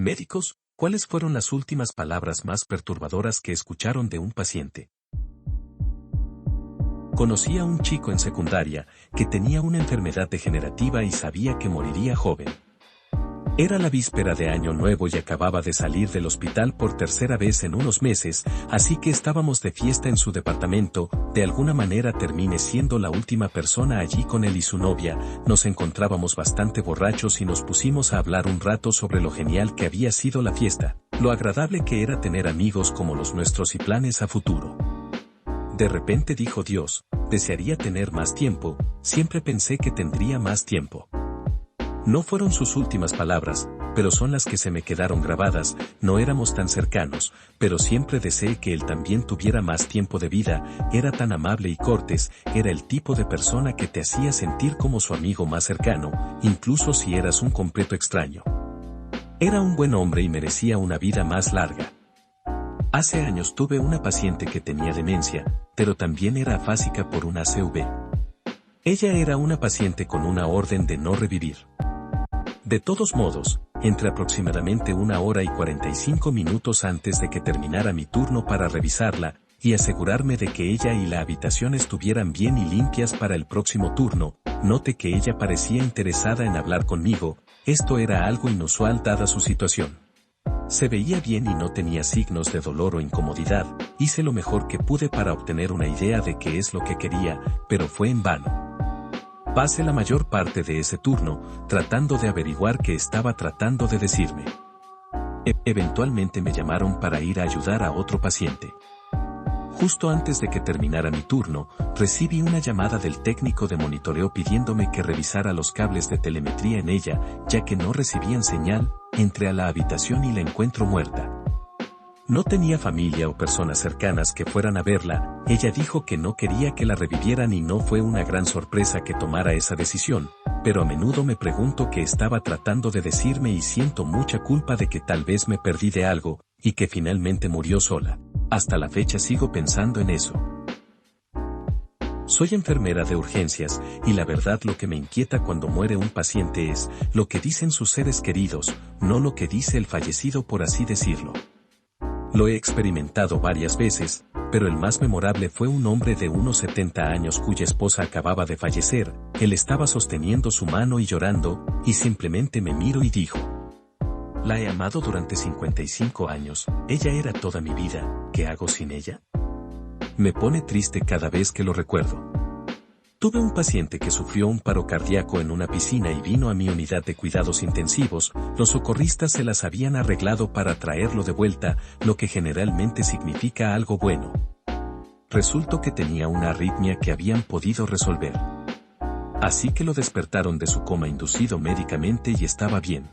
Médicos, ¿cuáles fueron las últimas palabras más perturbadoras que escucharon de un paciente? Conocí a un chico en secundaria que tenía una enfermedad degenerativa y sabía que moriría joven. Era la víspera de Año Nuevo y acababa de salir del hospital por tercera vez en unos meses, así que estábamos de fiesta en su departamento. De alguna manera terminé siendo la última persona allí con él y su novia. Nos encontrábamos bastante borrachos y nos pusimos a hablar un rato sobre lo genial que había sido la fiesta, lo agradable que era tener amigos como los nuestros y planes a futuro. De repente dijo: Dios, desearía tener más tiempo, siempre pensé que tendría más tiempo. No fueron sus últimas palabras, pero son las que se me quedaron grabadas. No éramos tan cercanos, pero siempre deseé que él también tuviera más tiempo de vida. Era tan amable y cortés, era el tipo de persona que te hacía sentir como su amigo más cercano, incluso si eras un completo extraño. Era un buen hombre y merecía una vida más larga. Hace años tuve una paciente que tenía demencia, pero también era afásica por una ACV. Ella era una paciente con una orden de no revivir. De todos modos, entre aproximadamente 1 hora y 45 minutos antes de que terminara mi turno para revisarla, y asegurarme de que ella y la habitación estuvieran bien y limpias para el próximo turno, noté que ella parecía interesada en hablar conmigo. Esto era algo inusual dada su situación. Se veía bien y no tenía signos de dolor o incomodidad. Hice lo mejor que pude para obtener una idea de qué es lo que quería, pero fue en vano. Pasé la mayor parte de ese turno tratando de averiguar qué estaba tratando de decirme. Eventualmente me llamaron para ir a ayudar a otro paciente. Justo antes de que terminara mi turno, recibí una llamada del técnico de monitoreo pidiéndome que revisara los cables de telemetría en ella, ya que no recibían señal. Entré a la habitación y la encuentro muerta. No tenía familia o personas cercanas que fueran a verla. Ella dijo que no quería que la revivieran y no fue una gran sorpresa que tomara esa decisión, pero a menudo me pregunto qué estaba tratando de decirme y siento mucha culpa de que tal vez me perdí de algo, y que finalmente murió sola. Hasta la fecha sigo pensando en eso. Soy enfermera de urgencias, y la verdad lo que me inquieta cuando muere un paciente es lo que dicen sus seres queridos, no lo que dice el fallecido, por así decirlo. Lo he experimentado varias veces, pero el más memorable fue un hombre de unos 70 años cuya esposa acababa de fallecer. Él estaba sosteniendo su mano y llorando, y simplemente me miró y dijo: la he amado durante 55 años, ella era toda mi vida, ¿qué hago sin ella? Me pone triste cada vez que lo recuerdo. Tuve un paciente que sufrió un paro cardíaco en una piscina y vino a mi unidad de cuidados intensivos. Los socorristas se las habían arreglado para traerlo de vuelta, lo que generalmente significa algo bueno. Resultó que tenía una arritmia que habían podido resolver. Así que lo despertaron de su coma inducido médicamente y estaba bien.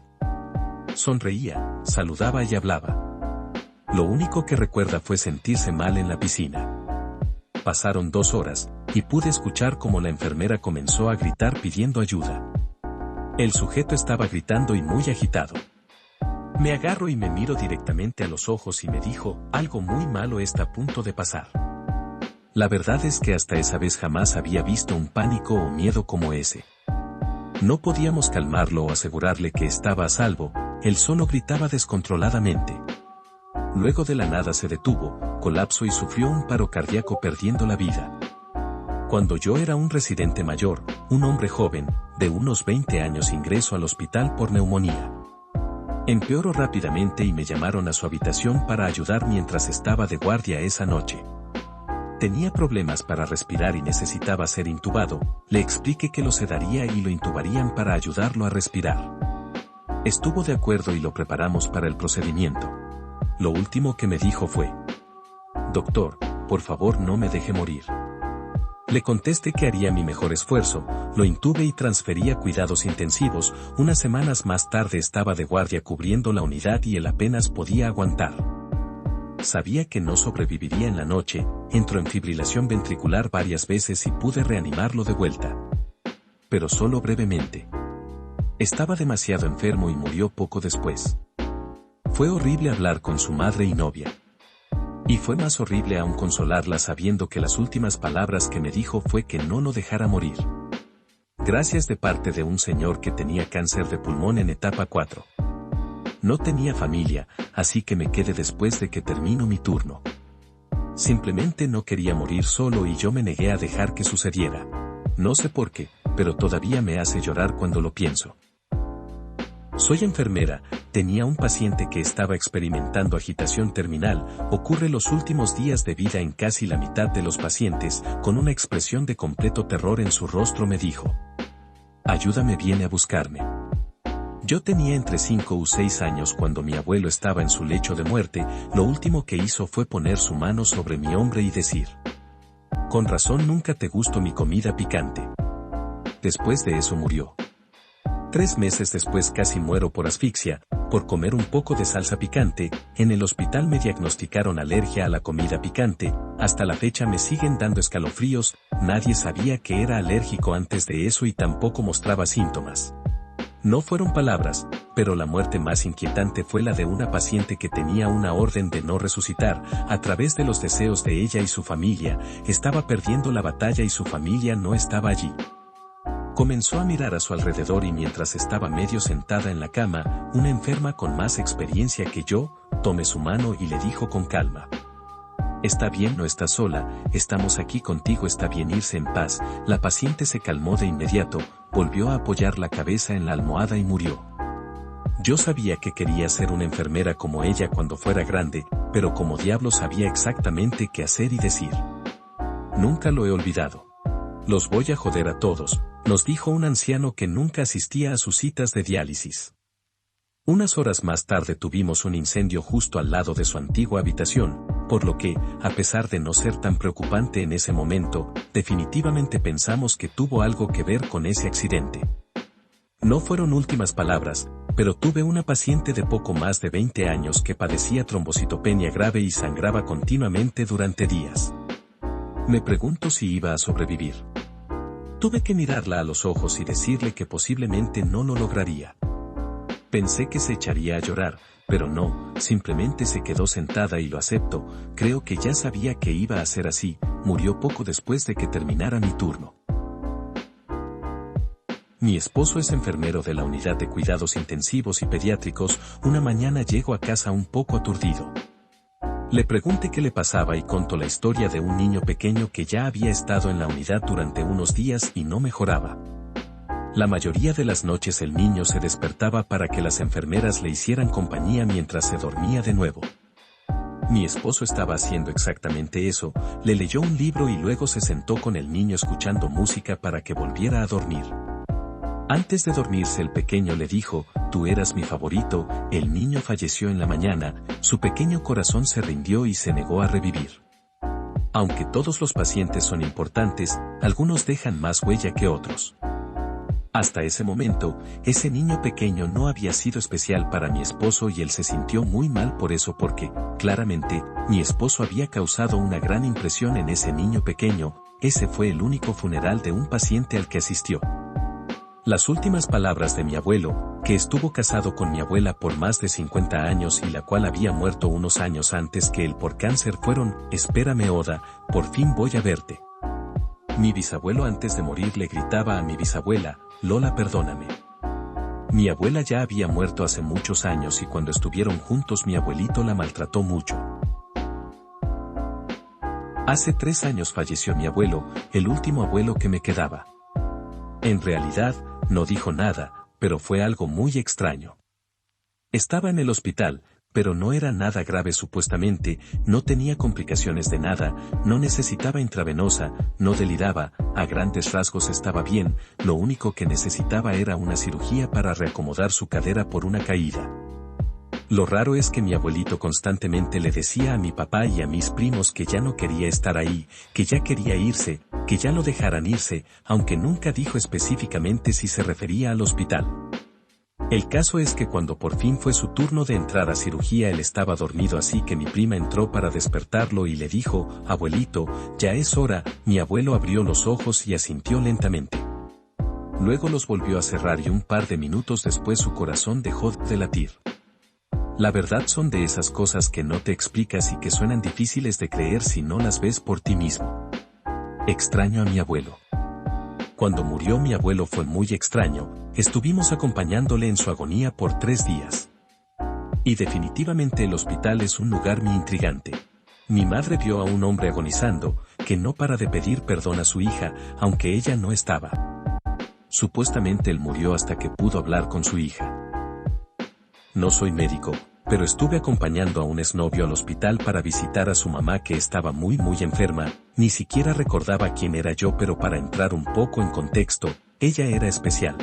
Sonreía, saludaba y hablaba. Lo único que recuerda fue sentirse mal en la piscina. Pasaron 2 horas, y pude escuchar cómo la enfermera comenzó a gritar pidiendo ayuda. El sujeto estaba gritando y muy agitado. Me agarro y me miro directamente a los ojos y me dijo: algo muy malo está a punto de pasar. La verdad es que hasta esa vez jamás había visto un pánico o miedo como ese. No podíamos calmarlo o asegurarle que estaba a salvo, él solo gritaba descontroladamente. Luego de la nada se detuvo, colapsó y sufrió un paro cardíaco perdiendo la vida. Cuando yo era un residente mayor, un hombre joven, de unos 20 años ingresó al hospital por neumonía. Empeoró rápidamente y me llamaron a su habitación para ayudar mientras estaba de guardia esa noche. Tenía problemas para respirar y necesitaba ser intubado. Le expliqué que lo sedaría y lo intubarían para ayudarlo a respirar. Estuvo de acuerdo y lo preparamos para el procedimiento. Lo último que me dijo fue: doctor, por favor no me deje morir. Le contesté que haría mi mejor esfuerzo, lo intubé y transferí a cuidados intensivos. Unas semanas más tarde estaba de guardia cubriendo la unidad y él apenas podía aguantar. Sabía que no sobreviviría en la noche, entró en fibrilación ventricular varias veces y pude reanimarlo de vuelta. Pero solo brevemente. Estaba demasiado enfermo y murió poco después. Fue horrible hablar con su madre y novia. Y fue más horrible aún consolarla sabiendo que las últimas palabras que me dijo fue que no lo dejara morir. Gracias de parte de un señor que tenía cáncer de pulmón en etapa 4. No tenía familia, así que me quedé después de que terminó mi turno. Simplemente no quería morir solo y yo me negué a dejar que sucediera. No sé por qué, pero todavía me hace llorar cuando lo pienso. Soy enfermera, tenía un paciente que estaba experimentando agitación terminal, ocurre los últimos días de vida en casi la mitad de los pacientes, con una expresión de completo terror en su rostro me dijo: ayúdame, viene a buscarme. Yo tenía entre 5 u 6 años cuando mi abuelo estaba en su lecho de muerte, lo último que hizo fue poner su mano sobre mi hombro y decir: con razón nunca te gustó mi comida picante. Después de eso murió. 3 meses después casi muero por asfixia, por comer un poco de salsa picante. En el hospital me diagnosticaron alergia a la comida picante, hasta la fecha me siguen dando escalofríos, nadie sabía que era alérgico antes de eso y tampoco mostraba síntomas. No fueron palabras, pero la muerte más inquietante fue la de una paciente que tenía una orden de no resucitar, a través de los deseos de ella y su familia, estaba perdiendo la batalla y su familia no estaba allí. Comenzó a mirar a su alrededor y mientras estaba medio sentada en la cama, una enferma con más experiencia que yo, tomé su mano y le dijo con calma: está bien, no estás sola, estamos aquí contigo, está bien, irse en paz. La paciente se calmó de inmediato, volvió a apoyar la cabeza en la almohada y murió. Yo sabía que quería ser una enfermera como ella cuando fuera grande, pero como diablo sabía exactamente qué hacer y decir. Nunca lo he olvidado. Los voy a joder a todos, nos dijo un anciano que nunca asistía a sus citas de diálisis. Unas horas más tarde tuvimos un incendio justo al lado de su antigua habitación, por lo que, a pesar de no ser tan preocupante en ese momento, definitivamente pensamos que tuvo algo que ver con ese accidente. No fueron últimas palabras, pero tuve una paciente de poco más de 20 años que padecía trombocitopenia grave y sangraba continuamente durante días. Me pregunto si iba a sobrevivir. Tuve que mirarla a los ojos y decirle que posiblemente no lo lograría. Pensé que se echaría a llorar, pero no, simplemente se quedó sentada y lo acepto, creo que ya sabía que iba a ser así, murió poco después de que terminara mi turno. Mi esposo es enfermero de la unidad de cuidados intensivos y pediátricos, una mañana llego a casa un poco aturdido. Le pregunté qué le pasaba y contó la historia de un niño pequeño que ya había estado en la unidad durante unos días y no mejoraba. La mayoría de las noches el niño se despertaba para que las enfermeras le hicieran compañía mientras se dormía de nuevo. Mi esposo estaba haciendo exactamente eso, le leyó un libro y luego se sentó con el niño escuchando música para que volviera a dormir. Antes de dormirse el pequeño le dijo: tú eras mi favorito. El niño falleció en la mañana, su pequeño corazón se rindió y se negó a revivir. Aunque todos los pacientes son importantes, algunos dejan más huella que otros. Hasta ese momento, ese niño pequeño no había sido especial para mi esposo y él se sintió muy mal por eso porque, claramente, mi esposo había causado una gran impresión en ese niño pequeño. Ese fue el único funeral de un paciente al que asistió. Las últimas palabras de mi abuelo, que estuvo casado con mi abuela por más de 50 años y la cual había muerto unos años antes que él por cáncer, fueron: espérame, Oda, por fin voy a verte. Mi bisabuelo antes de morir le gritaba a mi bisabuela: Lola, perdóname. Mi abuela ya había muerto hace muchos años y cuando estuvieron juntos mi abuelito la maltrató mucho. Hace 3 años falleció mi abuelo, el último abuelo que me quedaba. En realidad, no dijo nada, pero fue algo muy extraño. Estaba en el hospital, pero no era nada grave supuestamente, no tenía complicaciones de nada, no necesitaba intravenosa, no deliraba, a grandes rasgos estaba bien, lo único que necesitaba era una cirugía para reacomodar su cadera por una caída. Lo raro es que mi abuelito constantemente le decía a mi papá y a mis primos que ya no quería estar ahí, que ya quería irse, que ya lo dejaran irse, aunque nunca dijo específicamente si se refería al hospital. El caso es que cuando por fin fue su turno de entrar a cirugía él estaba dormido, así que mi prima entró para despertarlo y le dijo: abuelito, ya es hora. Mi abuelo abrió los ojos y asintió lentamente. Luego los volvió a cerrar y un par de minutos después su corazón dejó de latir. La verdad son de esas cosas que no te explicas y que suenan difíciles de creer si no las ves por ti mismo. Extraño a mi abuelo. Cuando murió mi abuelo fue muy extraño, estuvimos acompañándole en su agonía por 3 días. Y definitivamente el hospital es un lugar muy intrigante. Mi madre vio a un hombre agonizando, que no para de pedir perdón a su hija, aunque ella no estaba. Supuestamente él murió hasta que pudo hablar con su hija. No soy médico, pero estuve acompañando a un exnovio al hospital para visitar a su mamá que estaba muy enferma, ni siquiera recordaba quién era yo, pero para entrar un poco en contexto, ella era especial.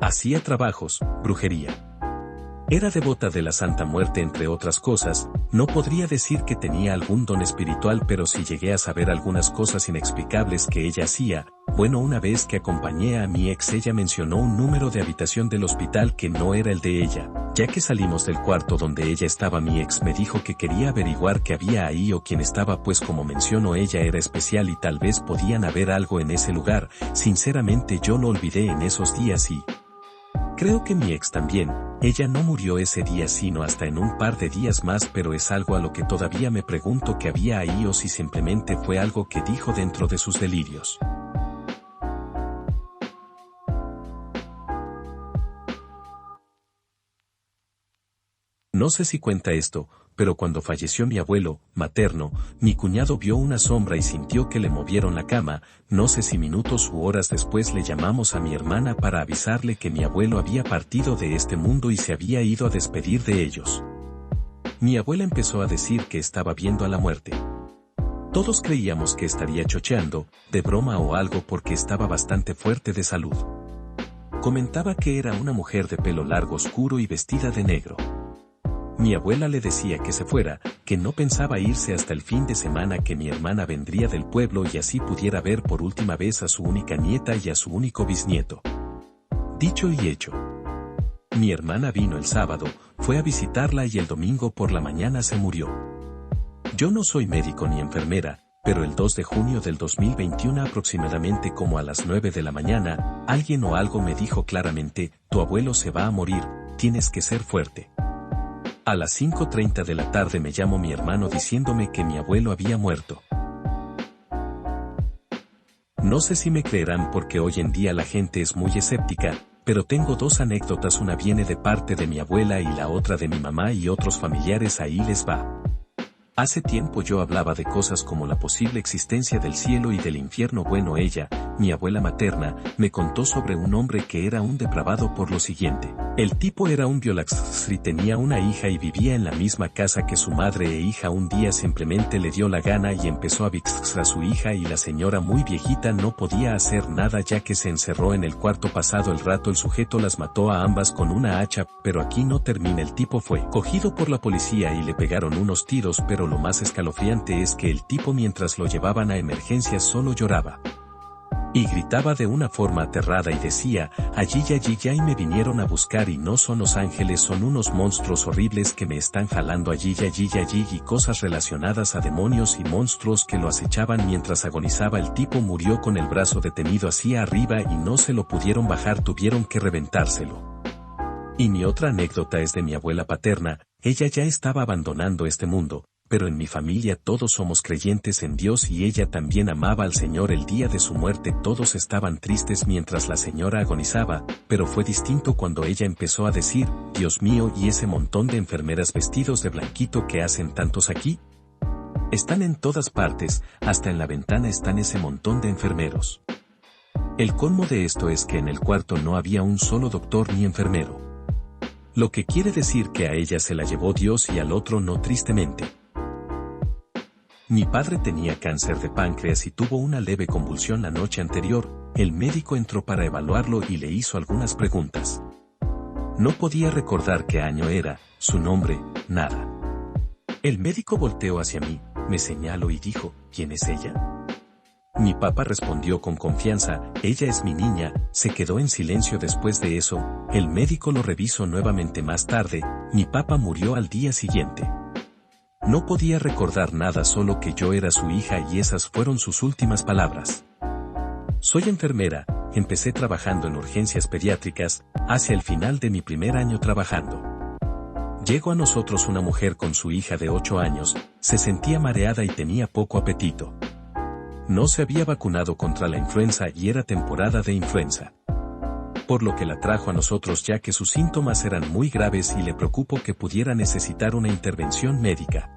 Hacía trabajos, brujería. Era devota de la Santa Muerte entre otras cosas, no podría decir que tenía algún don espiritual, pero sí llegué a saber algunas cosas inexplicables que ella hacía. Bueno, una vez que acompañé a mi ex, ella mencionó un número de habitación del hospital que no era el de ella. Ya que salimos del cuarto donde ella estaba, mi ex me dijo que quería averiguar qué había ahí o quién estaba, pues como mencionó, ella era especial y tal vez podían haber algo en ese lugar. Sinceramente yo lo olvidé en esos días y creo que mi ex también. Ella no murió ese día sino hasta en un par de días más, pero es algo a lo que todavía me pregunto qué había ahí o si simplemente fue algo que dijo dentro de sus delirios. No sé si cuenta esto, pero cuando falleció mi abuelo materno, mi cuñado vio una sombra y sintió que le movieron la cama. No sé si minutos u horas después le llamamos a mi hermana para avisarle que mi abuelo había partido de este mundo y se había ido a despedir de ellos. Mi abuela empezó a decir que estaba viendo a la muerte. Todos creíamos que estaría chocheando, de broma o algo, porque estaba bastante fuerte de salud. Comentaba que era una mujer de pelo largo oscuro y vestida de negro. Mi abuela le decía que se fuera, que no pensaba irse hasta el fin de semana, que mi hermana vendría del pueblo y así pudiera ver por última vez a su única nieta y a su único bisnieto. Dicho y hecho. Mi hermana vino el sábado, fue a visitarla y el domingo por la mañana se murió. Yo no soy médico ni enfermera, pero el 2 de junio del 2021 aproximadamente como a las 9 de la mañana, alguien o algo me dijo claramente: tu abuelo se va a morir, tienes que ser fuerte. A las 5:30 de la tarde me llamó mi hermano diciéndome que mi abuelo había muerto. No sé si me creerán porque hoy en día la gente es muy escéptica, pero tengo dos anécdotas, una viene de parte de mi abuela y la otra de mi mamá y otros familiares, ahí les va. Hace tiempo yo hablaba de cosas como la posible existencia del cielo y del infierno. Bueno, ella, mi abuela materna, me contó sobre un hombre que era un depravado por lo siguiente. El tipo era un violaxri, tenía una hija y vivía en la misma casa que su madre e hija. Un día simplemente le dio la gana y empezó a vixar a su hija y la señora, muy viejita, no podía hacer nada ya que se encerró en el cuarto. Pasado el rato el sujeto las mató a ambas con una hacha, pero aquí no termina. El tipo fue cogido por la policía y le pegaron unos tiros, pero lo más escalofriante es que el tipo, mientras lo llevaban a emergencias, solo lloraba y gritaba de una forma aterrada y decía: allí ya y me vinieron a buscar y no son los ángeles, son unos monstruos horribles que me están jalando allí y cosas relacionadas a demonios y monstruos que lo acechaban mientras agonizaba. El tipo murió con el brazo detenido hacia arriba y no se lo pudieron bajar, tuvieron que reventárselo. Y mi otra anécdota es de mi abuela paterna. Ella ya estaba abandonando este mundo, pero en mi familia todos somos creyentes en Dios y ella también amaba al Señor. El día de su muerte todos estaban tristes mientras la señora agonizaba, pero fue distinto cuando ella empezó a decir: Dios mío, ¿y ese montón de enfermeras vestidos de blanquito que hacen tantos aquí? Están en todas partes, hasta en la ventana están ese montón de enfermeros. El colmo de esto es que en el cuarto no había un solo doctor ni enfermero. Lo que quiere decir que a ella se la llevó Dios y al otro no, tristemente. Mi padre tenía cáncer de páncreas y tuvo una leve convulsión la noche anterior. El médico entró para evaluarlo y le hizo algunas preguntas. No podía recordar qué año era, su nombre, nada. El médico volteó hacia mí, me señaló y dijo: ¿quién es ella? Mi papá respondió con confianza: ella es mi niña. Se quedó en silencio después de eso. El médico lo revisó nuevamente más tarde. Mi papá murió al día siguiente. No podía recordar nada, solo que yo era su hija y esas fueron sus últimas palabras. Soy enfermera, empecé trabajando en urgencias pediátricas, hacia el final de mi primer año trabajando. Llegó a nosotros una mujer con su hija de 8 años, se sentía mareada y tenía poco apetito. No se había vacunado contra la influenza y era temporada de influenza. por lo que la trajo a nosotros ya que sus síntomas eran muy graves y le preocupó que pudiera necesitar una intervención médica.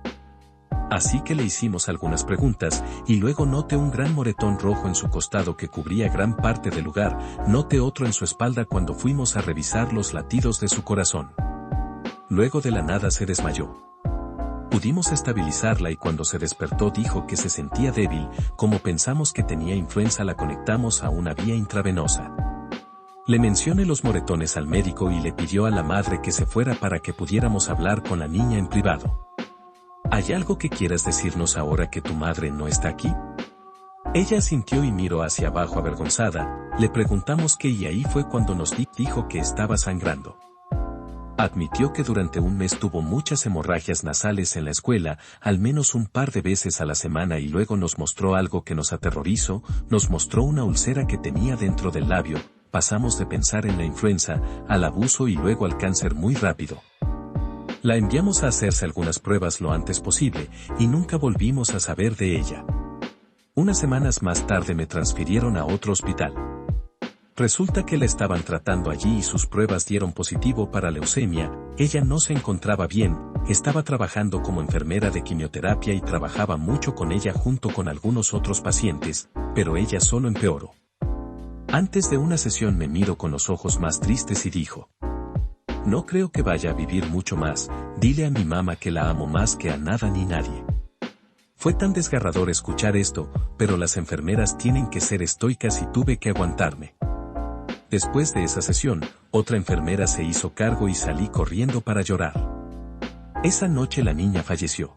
Así que le hicimos algunas preguntas, y luego noté un gran moretón rojo en su costado que cubría gran parte del lugar, noté otro en su espalda cuando fuimos a revisar los latidos de su corazón. Luego de la nada se desmayó. Pudimos estabilizarla y cuando se despertó dijo que se sentía débil, como pensamos que tenía influenza la conectamos a una vía intravenosa. Le mencioné los moretones al médico y le pidió a la madre que se fuera para que pudiéramos hablar con la niña en privado. ¿Hay algo que quieras decirnos ahora que tu madre no está aquí? Ella asintió y miró hacia abajo avergonzada. Le preguntamos qué y ahí fue cuando nos dijo que estaba sangrando. Admitió que durante un mes tuvo muchas hemorragias nasales en la escuela, al menos un par de veces a la semana y luego nos mostró algo que nos aterrorizó, nos mostró una úlcera que tenía dentro del labio, pasamos de pensar en la influenza, al abuso y luego al cáncer muy rápido. La enviamos a hacerse algunas pruebas lo antes posible, y nunca volvimos a saber de ella. Unas semanas más tarde me transfirieron a otro hospital. Resulta que la estaban tratando allí y sus pruebas dieron positivo para leucemia, ella no se encontraba bien, estaba trabajando como enfermera de quimioterapia y trabajaba mucho con ella junto con algunos otros pacientes, pero ella solo empeoró. Antes de una sesión me miró con los ojos más tristes y dijo: no creo que vaya a vivir mucho más, dile a mi mamá que la amo más que a nada ni nadie. Fue tan desgarrador escuchar esto, pero las enfermeras tienen que ser estoicas y tuve que aguantarme. Después de esa sesión, otra enfermera se hizo cargo y salí corriendo para llorar. Esa noche la niña falleció.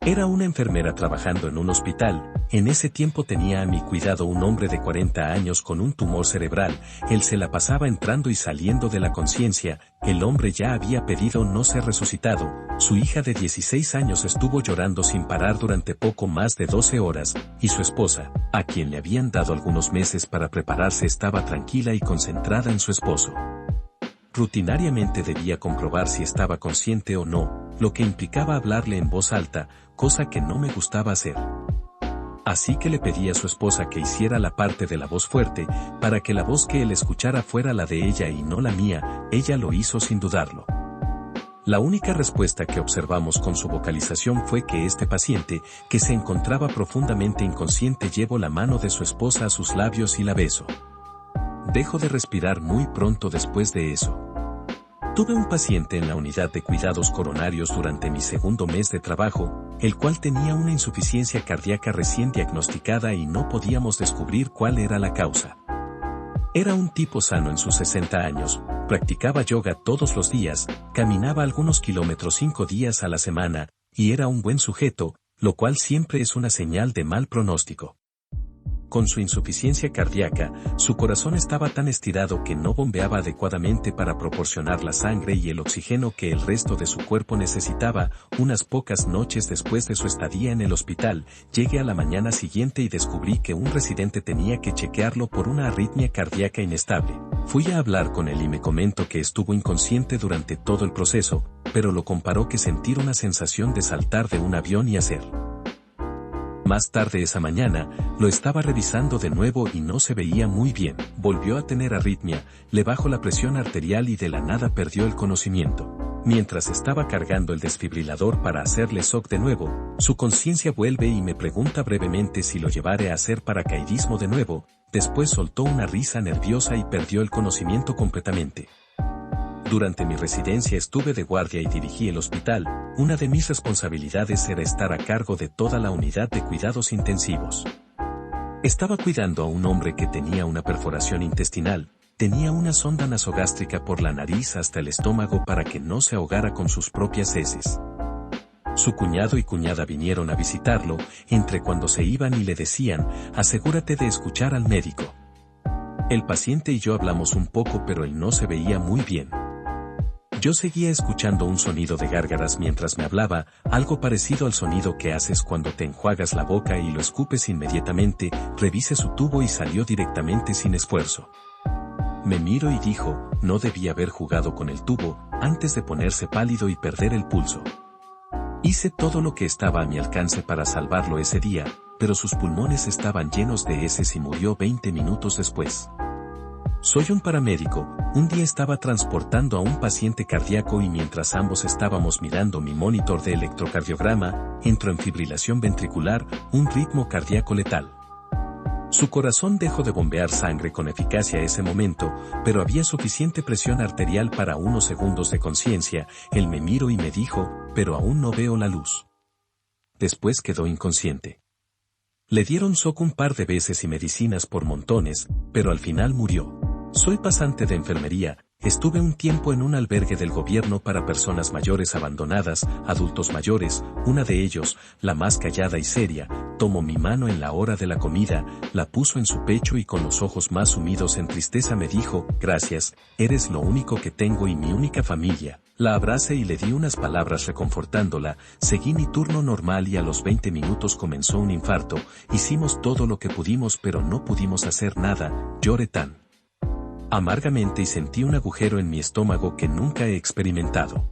Era una enfermera trabajando en un hospital, en ese tiempo tenía a mi cuidado un hombre de 40 años con un tumor cerebral, él se la pasaba entrando y saliendo de la conciencia, el hombre ya había pedido no ser resucitado, su hija de 16 años estuvo llorando sin parar durante poco más de 12 horas, y su esposa, a quien le habían dado algunos meses para prepararse estaba tranquila y concentrada en su esposo. Rutinariamente debía comprobar si estaba consciente o no, lo que implicaba hablarle en voz alta, cosa que no me gustaba hacer. Así que le pedí a su esposa que hiciera la parte de la voz fuerte, para que la voz que él escuchara fuera la de ella y no la mía, ella lo hizo sin dudarlo. La única respuesta que observamos con su vocalización fue que este paciente, que se encontraba profundamente inconsciente, llevó la mano de su esposa a sus labios y la besó. Dejó de respirar muy pronto después de eso. Tuve un paciente en la unidad de cuidados coronarios durante mi segundo mes de trabajo, el cual tenía una insuficiencia cardíaca recién diagnosticada y no podíamos descubrir cuál era la causa. Era un tipo sano en sus 60 años, practicaba yoga todos los días, caminaba algunos kilómetros 5 días a la semana, y era un buen sujeto, lo cual siempre es una señal de mal pronóstico. Con su insuficiencia cardíaca, su corazón estaba tan estirado que no bombeaba adecuadamente para proporcionar la sangre y el oxígeno que el resto de su cuerpo necesitaba. Unas pocas noches después de su estadía en el hospital, llegué a la mañana siguiente y descubrí que un residente tenía que chequearlo por una arritmia cardíaca inestable. Fui a hablar con él y me comentó que estuvo inconsciente durante todo el proceso, pero lo comparó que sentir una sensación de saltar de un avión y hacer. Más tarde esa mañana, lo estaba revisando de nuevo y no se veía muy bien. Volvió a tener arritmia, le bajó la presión arterial y de la nada perdió el conocimiento. Mientras estaba cargando el desfibrilador para hacerle shock de nuevo, su conciencia vuelve y me pregunta brevemente si lo llevaré a hacer paracaidismo de nuevo, después soltó una risa nerviosa y perdió el conocimiento completamente. Durante mi residencia estuve de guardia y dirigí el hospital. Una de mis responsabilidades era estar a cargo de toda la unidad de cuidados intensivos. Estaba cuidando a un hombre que tenía una perforación intestinal, tenía una sonda nasogástrica por la nariz hasta el estómago para que no se ahogara con sus propias heces. Su cuñado y cuñada vinieron a visitarlo, entre cuando se iban y le decían, asegúrate de escuchar al médico. El paciente y yo hablamos un poco pero él no se veía muy bien. Yo seguía escuchando un sonido de gárgaras mientras me hablaba, algo parecido al sonido que haces cuando te enjuagas la boca y lo escupes inmediatamente, revisé su tubo y salió directamente sin esfuerzo. Me miró y dijo, no debía haber jugado con el tubo, antes de ponerse pálido y perder el pulso. Hice todo lo que estaba a mi alcance para salvarlo ese día, pero sus pulmones estaban llenos de heces y murió 20 minutos después. Soy un paramédico. Un día estaba transportando a un paciente cardíaco y mientras ambos estábamos mirando mi monitor de electrocardiograma, entró en fibrilación ventricular, un ritmo cardíaco letal. Su corazón dejó de bombear sangre con eficacia ese momento, pero había suficiente presión arterial para unos segundos de conciencia. Él me miró y me dijo, pero aún no veo la luz. Después quedó inconsciente. Le dieron shock un par de veces y medicinas por montones, pero al final murió. Soy pasante de enfermería. Estuve un tiempo en un albergue del gobierno para personas mayores abandonadas, adultos mayores. Una de ellos, la más callada y seria, tomó mi mano en la hora de la comida, la puso en su pecho y con los ojos más sumidos en tristeza me dijo, gracias, eres lo único que tengo y mi única familia. La abracé y le di unas palabras reconfortándola, seguí mi turno normal y a los 20 minutos comenzó un infarto. Hicimos todo lo que pudimos pero no pudimos hacer nada. Lloré tan amargamente y sentí un agujero en mi estómago que nunca he experimentado.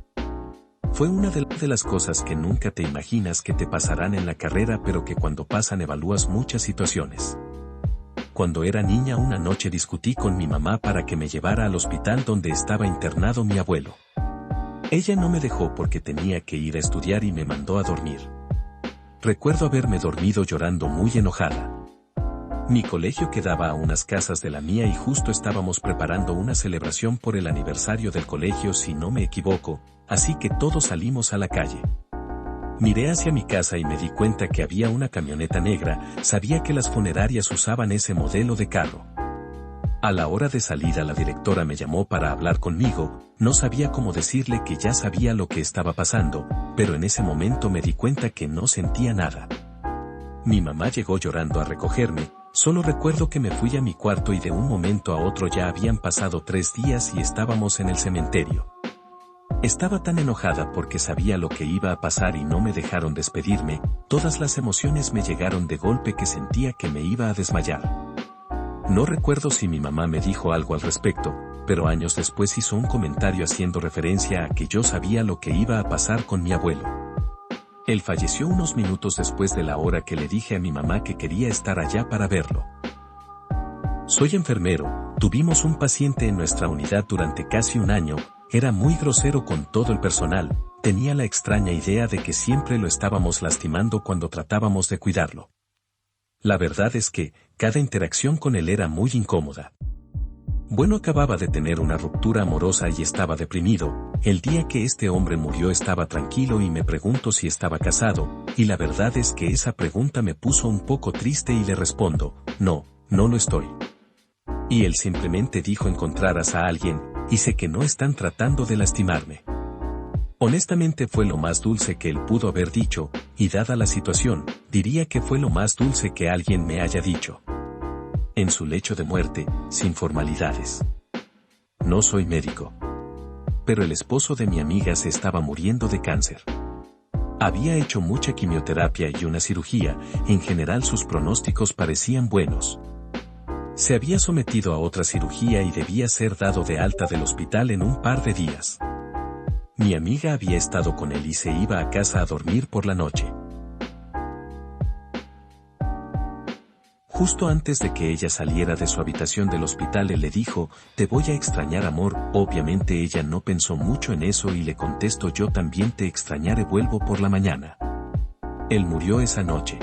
Fue una de las cosas que nunca te imaginas que te pasarán en la carrera pero que cuando pasan evalúas muchas situaciones. Cuando era niña una noche discutí con mi mamá para que me llevara al hospital donde estaba internado mi abuelo. Ella no me dejó porque tenía que ir a estudiar y me mandó a dormir. Recuerdo haberme dormido llorando muy enojada. Mi colegio quedaba a unas casas de la mía y justo estábamos preparando una celebración por el aniversario del colegio si no me equivoco, así que todos salimos a la calle. Miré hacia mi casa y me di cuenta que había una camioneta negra, sabía que las funerarias usaban ese modelo de carro. A la hora de salida la directora me llamó para hablar conmigo, no sabía cómo decirle que ya sabía lo que estaba pasando, pero en ese momento me di cuenta que no sentía nada. Mi mamá llegó llorando a recogerme. Solo recuerdo que me fui a mi cuarto y de un momento a otro ya habían pasado 3 días y estábamos en el cementerio. Estaba tan enojada porque sabía lo que iba a pasar y no me dejaron despedirme, todas las emociones me llegaron de golpe que sentía que me iba a desmayar. No recuerdo si mi mamá me dijo algo al respecto, pero años después hizo un comentario haciendo referencia a que yo sabía lo que iba a pasar con mi abuelo. Él falleció unos minutos después de la hora que le dije a mi mamá que quería estar allá para verlo. Soy enfermero, tuvimos un paciente en nuestra unidad durante casi un año, era muy grosero con todo el personal, tenía la extraña idea de que siempre lo estábamos lastimando cuando tratábamos de cuidarlo. La verdad es que, cada interacción con él era muy incómoda. Bueno, acababa de tener una ruptura amorosa y estaba deprimido. El día que este hombre murió estaba tranquilo y me preguntó si estaba casado, y la verdad es que esa pregunta me puso un poco triste y le respondo, no, no lo estoy. Y él simplemente dijo encontrarás a alguien, y sé que no están tratando de lastimarme. Honestamente fue lo más dulce que él pudo haber dicho, y dada la situación, diría que fue lo más dulce que alguien me haya dicho. En su lecho de muerte, sin formalidades. No soy médico. Pero el esposo de mi amiga se estaba muriendo de cáncer. Había hecho mucha quimioterapia y una cirugía, en general sus pronósticos parecían buenos. Se había sometido a otra cirugía y debía ser dado de alta del hospital en un par de días. Mi amiga había estado con él y se iba a casa a dormir por la noche. Justo antes de que ella saliera de su habitación del hospital él le dijo, te voy a extrañar amor, obviamente ella no pensó mucho en eso y le contestó yo también te extrañaré vuelvo por la mañana. Él murió esa noche.